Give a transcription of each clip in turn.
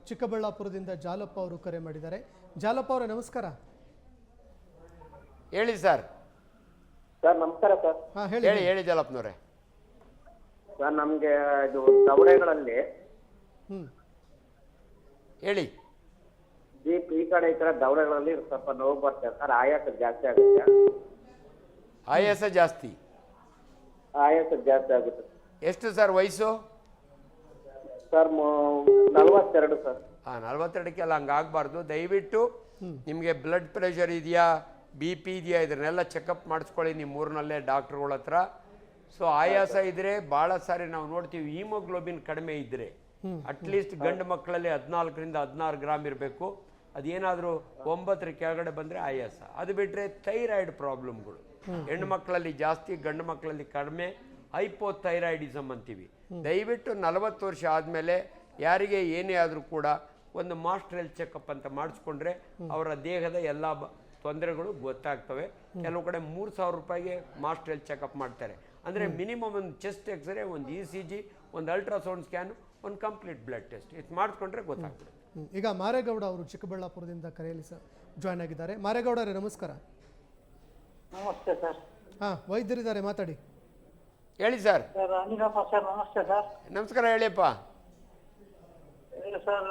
ಚಿಕ್ಕಬಳ್ಳಾಪುರದಿಂದ ಜಾಲಪ್ಪ ಅವರು ಕರೆ ಮಾಡಿದ್ದಾರೆ. ಜಾಲಪ್ಪ ಅವರೇ ನಮಸ್ಕಾರ. ಹೇಳಿ ಸರ್. ಸರ್ ನಮಸ್ಕಾರ ಸರ್. ಹೇಳಿ ಹೇಳಿ ಜಾಲಪ್ಪನವರೇ. ಸರ್ ನಮಗೆ ಇದು ದವಡೆಗಳಲ್ಲಿ ಹೇಳಿ. ಈ ಕಡೆ ಈ ಕಡೆ ದವಡೆಗಳಲ್ಲಿ ಸ್ವಲ್ಪ ನೋವು ಬರ್ತದೆ ಸರ್. ಆಯಾಸ ಜಾಸ್ತಿ ಆಗುತ್ತೆ. ಆಯಾಸ ಜಾಸ್ತಿ ಆಗುತ್ತೆ. ಎಷ್ಟು ಸರ್ ವಯಸ್ಸು? Sir 42 sir. 42ಕ್ಕೆಲ್ಲ ಹಂಗಾಗಬಾರ್ದು. ದಯವಿಟ್ಟು ನಿಮಗೆ ಬ್ಲಡ್ ಪ್ರೆಷರ್ ಇದೆಯಾ, BP ಇದೆಯಾ, ಇದನ್ನೆಲ್ಲ ಚೆಕಪ್ ಮಾಡಿಸ್ಕೊಳ್ಳಿ ನಿಮ್ಮ ಊರಿನಲ್ಲೇ ಡಾಕ್ಟ್ರುಗಳ ಹತ್ರ. ಸೊ ಆಯಾಸ ಇದ್ರೆ ಭಾಳ ಸಾರಿ ನಾವು ನೋಡ್ತೀವಿ, ಹಿಮೋಗ್ಲೋಬಿನ್ ಕಡಿಮೆ ಇದ್ದರೆ ಅಟ್ಲೀಸ್ಟ್ ಗಂಡು ಮಕ್ಕಳಲ್ಲಿ 14ರಿಂದ 16 ಗ್ರಾಮ್ ಇರಬೇಕು. ಅದೇನಾದರೂ 9ರ ಕೆಳಗಡೆ ಬಂದರೆ ಆಯಾಸ. ಅದು ಬಿಟ್ಟರೆ ಥೈರಾಯ್ಡ್ ಪ್ರಾಬ್ಲಮ್ಗಳು ಹೆಣ್ಣು ಮಕ್ಕಳಲ್ಲಿ ಜಾಸ್ತಿ, ಗಂಡು ಮಕ್ಕಳಲ್ಲಿ ಕಡಿಮೆ. ಹೈಪೋಥೈರಾಯ್ಡಿಸಮ್ ಅಂತೀವಿ. ದಯವಿಟ್ಟು 40 ವರ್ಷ ಆದಮೇಲೆ ಯಾರಿಗೆ ಏನೇ ಆದರೂ ಕೂಡ ಒಂದು ಮಾಸ್ಟರ್ ಹೆಲ್ತ್ ಚೆಕಪ್ ಅಂತ ಮಾಡಿಸ್ಕೊಂಡ್ರೆ ಅವರ ದೇಹದ ಎಲ್ಲ ತೊಂದರೆಗಳು ಗೊತ್ತಾಗ್ತವೆ. ಕೆಲವು ಕಡೆ 3,000 ರೂಪಾಯಿಗೆ ಮಾಸ್ಟರ್ ಹೆಲ್ತ್ ಚೆಕಪ್ ಮಾಡ್ತಾರೆ. ಅಂದರೆ ಮಿನಿಮಮ್ ಒಂದು ಚೆಸ್ಟ್ ಎಕ್ಸ್ರೇ, ಒಂದು ECG, ಒಂದು ಅಲ್ಟ್ರಾಸೌಂಡ್ ಸ್ಕ್ಯಾನ್, ಒಂದು ಕಂಪ್ಲೀಟ್ ಬ್ಲಡ್ ಟೆಸ್ಟ್ ಇದು ಮಾಡಿಸ್ಕೊಂಡ್ರೆ ಗೊತ್ತಾಗ್ಬಿಡುತ್ತೆ. ಈಗ ಮಾರೇಗೌಡ ಅವರು ಚಿಕ್ಕಬಳ್ಳಾಪುರದಿಂದ ಕರೆಯಲ್ಲಿ ಜಾಯ್ನ್ ಆಗಿದ್ದಾರೆ. ಮಾರೇಗೌಡರೇ ನಮಸ್ಕಾರ. ನಮಸ್ತೆ ಸರ್. ವೈದ್ಯರಿದ್ದಾರೆ, ಮಾತಾಡಿ. ಹೇಳಿ ಸರ್. ಸರ್ ಅನಿರಪ್ಪ ಸರ್, ನಮಸ್ತೆ ಸರ್. ನಮಸ್ಕಾರ, ಹೇಳಿಯಪ್ಪ. ಸರ್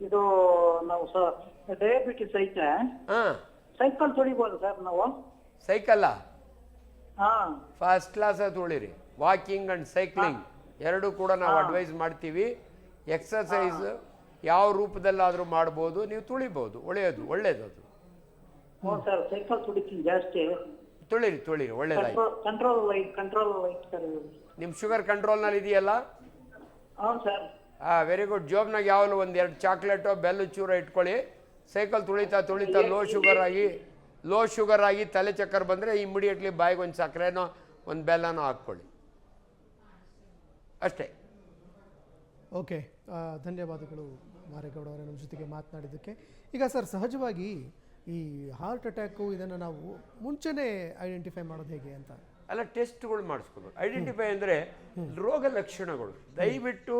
ಇದು ನಾವು ಸರ್ ಡಯಾಬಿಟಿಸ್ ಐತೆ, ಸೈಕಲ್ ತುಳಿಬೋದು ಸರ್ ನಾವು? ಸೈಕಲ್ಲ ಹಾಂ, ಫಸ್ಟ್ ಕ್ಲಾಸ್ ತುಳಿರಿ. ವಾಕಿಂಗ್ ಅಂಡ್ ಸೈಕ್ಲಿಂಗ್ ಎರಡೂ ಕೂಡ ನಾವು ಅಡ್ವೈಸ್ ಮಾಡ್ತೀವಿ. ಎಕ್ಸರ್ಸೈಸ್ ಯಾವ ರೂಪದಲ್ಲಾದರೂ ಮಾಡ್ಬೋದು, ನೀವು ತುಳಿಬೋದು. ಒಳ್ಳೆಯದು ಅದು. ಹ್ಞೂ ಸರ್, ಸೈಕಲ್ ತುಳಿತೀನಿ ಜಾಸ್ತಿ. ತುಳಿರಿ ಒಳ್ಳೇದಾಯ್ತು. Control light sir. ನಿಮ್ಮ ಶುಗರ್ ಕಂಟ್ರೋಲ್ನಲ್ಲಿ ಇದೆಯಲ್ಲ? ಹೌದು ಸರ್. Very good. ಜಾಬ್ನಾಗ ಯಾವಲ್ಲ ಒಂದು 2 ಚಾಕ್ಲೇಟೋ ಬೆಲ್ಲ ಚೂರ ಇಟ್ಕೊಳ್ಳಿ. ಸೈಕಲ್ ತುಳಿತಾ ಲೋ ಶುಗರ್ ಆಗಿ ತಲೆ ಚಕ್ಕರ್ ಬಂದರೆ ಇಮಿಡಿಯೇಟ್ಲಿ ಬಾಯಿಗೆ ಒಂದು ಸಕ್ಕರೆನೋ ಒಂದು ಬೆಲ್ಲನೋ ಹಾಕ್ಕೊಳ್ಳಿ ಅಷ್ಟೇ. ಓಕೆ, ಧನ್ಯವಾದಗಳು ಮಾರೇಗೌಡ ಅವರೇ ನಮ್ಮ ಜೊತೆಗೆ ಮಾತನಾಡಿದ್ದಕ್ಕೆ. ಈಗ ಸರ್, ಸಹಜವಾಗಿ ಈ ಹಾರ್ಟ್ ಅಟ್ಯಾಕು ಇದನ್ನು ನಾವು ಮುಂಚೆನೇ ಐಡೆಂಟಿಫೈ ಮಾಡೋದು ಹೇಗೆ ಅಂತ? ಅಲ್ಲ, ಟೆಸ್ಟ್ಗಳು ಮಾಡಿಸ್ಕೋಬೇಕು. ಐಡೆಂಟಿಫೈ ಅಂದರೆ ರೋಗ ಲಕ್ಷಣಗಳು. ದಯವಿಟ್ಟು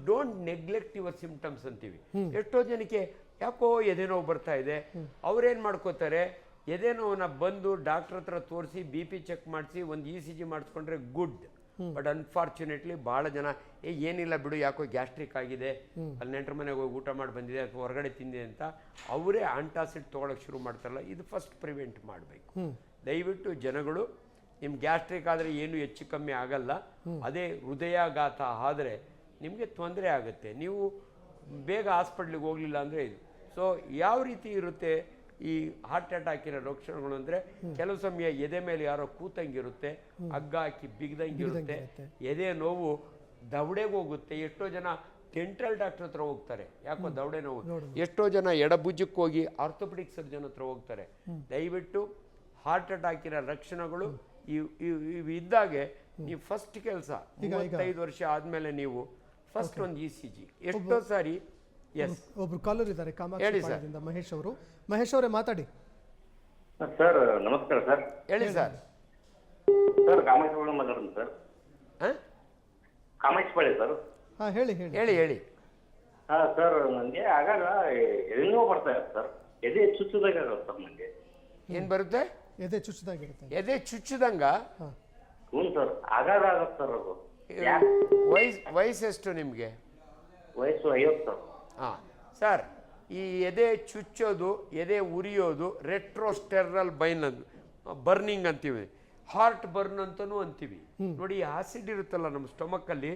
ಡೋಂಟ್ ನೆಗ್ಲೆಕ್ಟ್ ಯುವರ್ ಸಿಂಪ್ಟಮ್ಸ್ ಅಂತೀವಿ. ಎಷ್ಟೋ ಜನಕ್ಕೆ ಯಾಕೋ ಎದೆನೋವು ಬರ್ತಾ ಇದೆ, ಅವ್ರೇನು ಮಾಡ್ಕೋತಾರೆ, ಎದೆನೋವನ್ನ ಬಂದು ಡಾಕ್ಟ್ರ್ ಹತ್ರ ತೋರಿಸಿ BP ಚೆಕ್ ಮಾಡಿಸಿ ಒಂದು ECG ಮಾಡಿಸ್ಕೊಂಡ್ರೆ ಗುಡ್. ಬಟ್ ಅನ್ಫಾರ್ಚುನೇಟ್ಲಿ ಭಾಳ ಜನ ಏನಿಲ್ಲ ಬಿಡು, ಯಾಕೋ ಗ್ಯಾಸ್ಟ್ರಿಕ್ ಆಗಿದೆ, ಅಲ್ಲಿ ನೆಂಟರ ಮನೆಗೆ ಹೋಗಿ ಊಟ ಮಾಡಿ ಬಂದಿದೆ ಅಥವಾ ಹೊರಗಡೆ ತಿಂದಿದೆ ಅಂತ ಅವರೇ ಆಂಟಾಸಿಡ್ ತೊಗೊಳಕ್ಕೆ ಶುರು ಮಾಡ್ತಾರಲ್ಲ. ಇದು ಫಸ್ಟ್ ಪ್ರಿವೆಂಟ್ ಮಾಡಬೇಕು. ದಯವಿಟ್ಟು ಜನಗಳು, ನಿಮ್ಮ ಗ್ಯಾಸ್ಟ್ರಿಕ್ ಆದರೆ ಏನು ಹೆಚ್ಚು ಕಮ್ಮಿ ಆಗಲ್ಲ. ಅದೇ ಹೃದಯಾಘಾತ ಆದರೆ ನಿಮಗೆ ತೊಂದರೆ ಆಗುತ್ತೆ. ನೀವು ಬೇಗ ಹಾಸ್ಪಿಟ್ಲಿಗೆ ಹೋಗಲಿಲ್ಲ ಅಂದರೆ ಇದು. ಸೊ ಯಾವ ರೀತಿ ಇರುತ್ತೆ ಈ ಹಾರ್ಟ್ ಅಟ್ಯಾಕಿನ ಲಕ್ಷಣಗಳು ಅಂದರೆ, ಕೆಲವು ಸಮಯ ಎದೆ ಮೇಲೆ ಯಾರೋ ಕೂತಂಗಿರುತ್ತೆ, ಹಗ್ಗ ಹಾಕಿ ಬಿಗ್ದಂಗಿರುತ್ತೆ, ಎದೆ ನೋವು ದವಡೆಗೆ ಹೋಗುತ್ತೆ. ಎಷ್ಟೋ ಜನ ಡೆಂಟಲ್ ಡಾಕ್ಟರ್ ಹತ್ರ ಹೋಗ್ತಾರೆ, ಯಾಕೋ ದವಡೆ ನೋವು. ಎಷ್ಟೋ ಜನ ಎಡಭುಜಕ್ಕೆ ಹೋಗಿ ಆರ್ಥೋಪೆಡಿಕ್ ಸರ್ಜನ್ ಹತ್ರ ಹೋಗ್ತಾರೆ. ದಯವಿಟ್ಟು ಹಾರ್ಟ್ ಅಟ್ಯಾಕಿನ ಲಕ್ಷಣಗಳು ಇವು ಇದ್ದಾಗೆ ನೀವು ಫಸ್ಟ್ ಕೆಲಸ 35 ವರ್ಷ ಆದಮೇಲೆ ನೀವು ಫಸ್ಟ್ ಒಂದು ECG. ಎಷ್ಟೋ ಸಾರಿ ಒಬ್ರು ಕಾಲರ್ ಇದ್ದಾರೆ ಕಾಮಾಕ್ಷಿಪಾಳ್ಯದಿಂದ, ಮಹೇಶ್ ಅವರೇ ಮಾತಾಡಿ. ಸರ್ ನಮಸ್ಕಾರ ಸರ್. ಹೇಳಿ ಸರ್. ಸರ್ ಕಾಮಾಕ್ಷಿಪಾಳ್ಯ ಮಾತಾಡೋದು ಸರ್. ಕಾಮಾಕ್ಷಿಪಾಳ್ಯ ಸರ್. ಹೇಳಿ. ಸರ್ ನನಗೆ ಆಗಾಗ ಎದೆ ನೋವು ಬರ್ತಾ ಇದೆ ಸರ್. ಎದೆ ಚುಚ್ಚುದಾಗುತ್ತೆ ಸರ್. ನನಗೆ ಏನು ಬರುತ್ತೆ? ಎದೆ ಚುಚ್ಚುದಾಗಿರುತ್ತೆ. ಎದೆ ಚುಚ್ಚದಂಗ? ಹ್ಞೂ ಸರ್, ಆಗಾಗ ಆಗುತ್ತೆ ಸರ್. ಅದು ವಯಸ್ಸೆಷ್ಟು ನಿಮಗೆ? ವಯಸ್ಸು 50 ಸರ್. ಸರ್, ಈ ಎದೆ ಚುಚ್ಚೋದು, ಎದೆ ಉರಿಯೋದು ರೆಟ್ರೋಸ್ಟೆರಲ್ ಬರ್ನಿಂಗ್ ಅಂತೀವಿ, ಹಾರ್ಟ್ ಬರ್ನ್ ಅಂತಲೂ ಅಂತೀವಿ. ನೋಡಿ, ಆಸಿಡ್ ಇರುತ್ತಲ್ಲ ನಮ್ಮ ಸ್ಟೊಮಕ್ಕಲ್ಲಿ,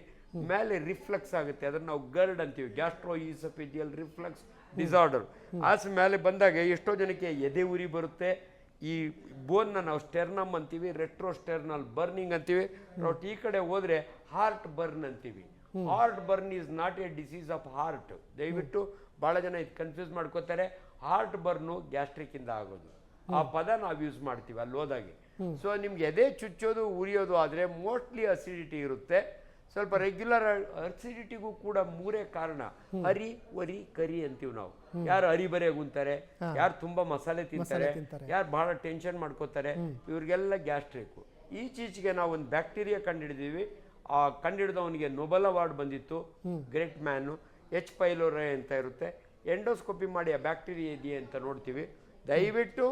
ಮೇಲೆ ರಿಫ್ಲೆಕ್ಸ್ ಆಗುತ್ತೆ. ಅದನ್ನು ನಾವು ಗರ್ಡ್ ಅಂತೀವಿ, ಗ್ಯಾಸ್ಟ್ರೋ ಈಸೋಫೇಜಿಯಲ್ ರಿಫ್ಲೆಕ್ಸ್ ಡಿಸಾರ್ಡರ್. ಮೇಲೆ ಬಂದಾಗ ಎಷ್ಟೋ ಜನಕ್ಕೆ ಎದೆ ಉರಿ ಬರುತ್ತೆ. ಈ ಬೋನ್ನ ನಾವು ಸ್ಟೆರ್ನಮ್ ಅಂತೀವಿ, ರೆಟ್ರೋಸ್ಟೆರ್ನಲ್ ಬರ್ನಿಂಗ್ ಅಂತೀವಿ. ನಾವು ಈ ಕಡೆ ಹೋದರೆ ಹಾರ್ಟ್ ಬರ್ನ್ ಅಂತೀವಿ. Heartburn is not a disease of heart. ದಯವಿಟ್ಟು ಭಾಳ ಜನ ಇದು ಕನ್ಫ್ಯೂಸ್ ಮಾಡ್ಕೋತಾರೆ. ಹಾರ್ಟ್ ಬರ್ನು ಗ್ಯಾಸ್ಟ್ರಿಕ್ಕಿಂದ ಆಗೋದು. ಆ ಪದ ನಾವು ಯೂಸ್ ಮಾಡ್ತೀವಿ ಅಲ್ಲಿ ಹೋದಾಗೆ. ಸೊ ನಿಮ್ಗೆ ಎದೆ ಚುಚ್ಚೋದು ಉರಿಯೋದು ಆದರೆ ಮೋಸ್ಟ್ಲಿ ಅಸಿಡಿಟಿ ಇರುತ್ತೆ. ಸ್ವಲ್ಪ ರೆಗ್ಯುಲರ್ ಅಸಿಡಿಟಿಗೂ ಕೂಡ 3 ಕಾರಣ. ಹರಿ, ವರಿ, ಕರಿ ಅಂತೀವಿ ನಾವು. ಯಾರು ಹರಿಬರಿಯಾಗಿ ಉಂತಾರೆ, ಯಾರು ತುಂಬಾ ಮಸಾಲೆ ತಿಂತಾರೆ, ಯಾರು ಬಹಳ ಟೆನ್ಷನ್ ಮಾಡ್ಕೋತಾರೆ, ಇವ್ರಿಗೆಲ್ಲ ಗ್ಯಾಸ್ಟ್ರಿಕ್. ಈಚೀಚೆಗೆ ನಾವು ಒಂದು ಬ್ಯಾಕ್ಟೀರಿಯಾ ಕಂಡುಹಿಡಿದೀವಿ. ಆ ಕಂಡುಹಿಡಿದವನಿಗೆ ನೊಬೆಲ್ ಅವಾರ್ಡ್ ಬಂದಿತ್ತು, ಗ್ರೇಟ್ ಮ್ಯಾನು. ಎಚ್ ಪೈಲೋರೈ ಅಂತ ಇರುತ್ತೆ. ಎಂಡೋಸ್ಕೋಪಿ ಮಾಡಿ ಆ ಬ್ಯಾಕ್ಟೀರಿಯಾ ಇದೆಯೇ ಅಂತ ನೋಡ್ತೀವಿ. ದಯವಿಟ್ಟು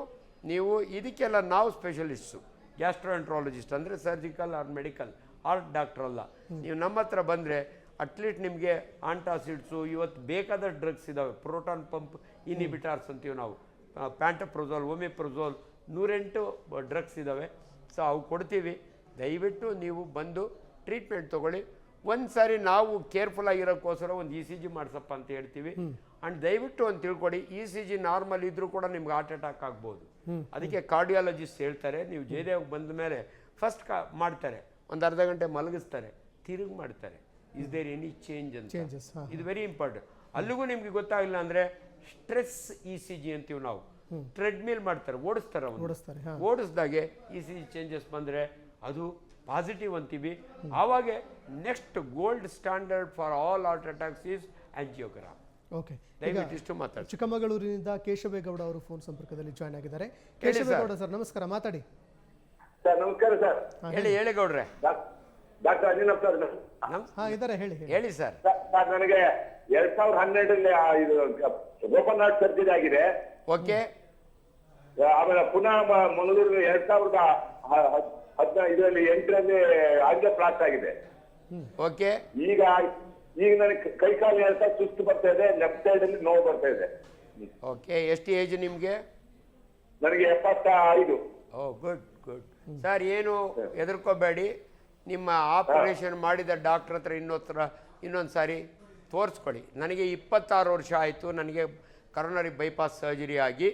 ನೀವು ಇದಕ್ಕೆಲ್ಲ ನಾವು ಸ್ಪೆಷಲಿಸ್ಟು, ಗ್ಯಾಸ್ಟ್ರೋಎಂಟ್ರಾಲಜಿಸ್ಟ್ ಅಂದರೆ surgical or medical heart doctor ಅಲ್ಲ. ನೀವು ನಮ್ಮ ಹತ್ರ ಬಂದರೆ ಅಟ್ಲೀಸ್ಟ್ ನಿಮಗೆ ಆಂಟಾಸಿಡ್ಸು, ಇವತ್ತು ಬೇಕಾದ ಡ್ರಗ್ಸ್ ಇದ್ದಾವೆ, ಪ್ರೋಟಾನ್ ಪಂಪ್ ಇನಿಬಿಟಾರ್ಸ್ ಅಂತೀವಿ ನಾವು, ಪ್ಯಾಂಟಪ್ರೊಜೋಲ್, ಒಮಿಪ್ರೊಜೋಲ್, 108 ಡ್ರಗ್ಸ್ ಇದ್ದಾವೆ. ಸೊ ಅವು ಕೊಡ್ತೀವಿ. ದಯವಿಟ್ಟು ನೀವು ಬಂದು ಟ್ರೀಟ್ಮೆಂಟ್ ತೊಗೊಳ್ಳಿ. ಒಂದು ಸಾರಿ ನಾವು ಕೇರ್ಫುಲ್ ಆಗಿರೋಕ್ಕೋಸ್ಕರ ಒಂದು ECG ಮಾಡಿಸಪ್ಪ ಅಂತ ಹೇಳ್ತೀವಿ. ಆ್ಯಂಡ್ ದಯವಿಟ್ಟು ಒಂದು ತಿಳ್ಕೊಡಿ, ECG ನಾರ್ಮಲ್ ಇದ್ರೂ ಕೂಡ ನಿಮ್ಗೆ ಹಾರ್ಟ್ ಅಟ್ಯಾಕ್ ಆಗ್ಬೋದು. ಅದಕ್ಕೆ ಕಾರ್ಡಿಯಾಲಜಿಸ್ಟ್ ಹೇಳ್ತಾರೆ, ನೀವು ಜಯದೇವ್ಗೆ ಬಂದ ಮೇಲೆ ಫಸ್ಟ್ ಮಾಡ್ತಾರೆ, ಒಂದು ಅರ್ಧ ಗಂಟೆ ಮಲಗಿಸ್ತಾರೆ, ತಿರುಗಿ ಮಾಡ್ತಾರೆ, ಇಸ್ ದೇರ್ ಎನಿ ಚೇಂಜ್ ಅಂತ. ಇದು ವೆರಿ ಇಂಪಾರ್ಟೆಂಟ್. ಅಲ್ಲಿಗೂ ನಿಮ್ಗೆ ಗೊತ್ತಾಗಿಲ್ಲ ಅಂದರೆ ಸ್ಟ್ರೆಸ್ ECG ಅಂತೀವಿ ನಾವು, ಟ್ರೆಡ್ಮಿಲ್ ಮಾಡ್ತಾರೆ, ಓಡಿಸ್ತಾರೆ ಅವನು. ಓಡಿಸ್ದಾಗೆ ECG ಚೇಂಜಸ್ ಬಂದರೆ ಅದು ಪಾಸಿಟಿವ್ ಅಂತೀವಿ. ಆವಾಗ next gold standard for all heart attacks is angiogram. Okay, ದಯವಿಟ್ಟು ಇಷ್ಟು ಮಾತಾಡಿ. ಚಿಕ್ಕಮಗಳೂರಿನಿಂದ ಕೇಶವೇಗೌಡ ಅವರು ಫೋನ್ ಸಂಪರ್ಕದಲ್ಲಿ ಜಾಯ್ನ್ ಆಗಿದ್ದಾರೆ. ಕೇಶವೇಗೌಡ ಸರ್ ನಮಸ್ಕಾರ, ಮಾತಾಡಿ ಸರ್. ನಮಸ್ಕಾರ ಸರ್. ಹೇಳಿ ಗೌಡ್ರೆ. Doctor Anjanappa sir. ಇದ್ದಾರೆ, ಹೇಳಿ ಸರ್. ಸರ್ ನನಗೆ 2012ರಲ್ಲಿ ಇದು ಓಪನ್ ಹಾರ್ಟ್ ಸರ್ಜರಿ ಆಗಿದೆ. ಓಕೆ. ಆಮೇಲೆ ಪುನಃ ಮಂಗಳೂರು 2018ರಲ್ಲಿ ಆಂಜಿಯೋಪ್ಲಾಸ್ಟ್ ಆಗಿದೆ. ಓಕೆ. ಈಗ ನನಗೆ ಕೈ ಕಾಲು ಹೇಳ್ತಾ ಸುಸ್ತು ಬರ್ತಾ ಇದೆ, ಲೆಫ್ಟ್ ಸೈಡ್ ಅಲ್ಲಿ ನೋವು ಬರ್ತಾ ಇದೆ. ಓಕೆ, ಎಷ್ಟು ಏಜ್ ನಿಮಗೆ? ನನಗೆ 75. ಓ ಗುಡ್. ಸರ್, ಏನು ಹೆದರ್ಕೋಬೇಡಿ. ನಿಮ್ಮ ಆಪರೇಷನ್ ಮಾಡಿದ ಡಾಕ್ಟರ್ ಹತ್ರ ಇನ್ನೊಂದು ಸಾರಿ ತೋರಿಸ್ಕೊಳ್ಳಿ. ನನಗೆ 26 ವರ್ಷ ಆಯಿತು. ನನಗೆ ಕರೋನರಿ ಬೈಪಾಸ್ ಸರ್ಜರಿ ಆಗಿ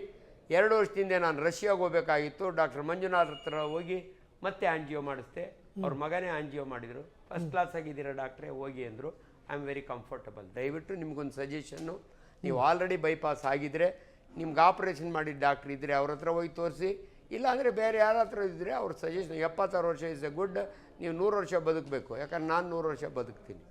2 ವರ್ಷದಿಂದ ನಾನು ರಷ್ಯಾಗೆ ಹೋಗಬೇಕಾಗಿತ್ತು. ಡಾಕ್ಟರ್ ಮಂಜುನಾಥ್ ಹತ್ರ ಹೋಗಿ ಮತ್ತೆ ಆಂಜಿಯೋ ಮಾಡಿಸ್ದೆ. ಅವ್ರ ಮಗನೇ ಆಂಜಿಯೋ ಮಾಡಿದರು. ಫಸ್ಟ್ ಕ್ಲಾಸ್ ಆಗಿದ್ದೀರಾ ಡಾಕ್ಟ್ರೇ, ಹೋಗಿ ಅಂದರು. I am very comfortable. ದಯವಿಟ್ಟು ನಿಮ್ಗೊಂದು ಸಜೆಷನ್ನು, ನೀವು ಆಲ್ರೆಡಿ ಬೈಪಾಸ್ ಆಗಿದ್ದರೆ, ನಿಮ್ಗೆ ಆಪ್ರೇಷನ್ ಮಾಡಿದ ಡಾಕ್ಟ್ರ್ ಇದ್ದರೆ ಅವ್ರ ಹತ್ರ ಹೋಗಿ ತೋರಿಸಿ. ಇಲ್ಲಾಂದರೆ ಬೇರೆ ಯಾರ ಹತ್ರ ಇದ್ದರೆ ಅವ್ರ ಸಜೆಷನ್. 76 ವರ್ಷ ಇಸ್ ಎ ಗುಡ್. ನೀವು 100 ವರ್ಷ ಬದುಕಬೇಕು, ಯಾಕಂದ್ರೆ ನಾನು 100 ವರ್ಷ ಬದುಕ್ತೀನಿ.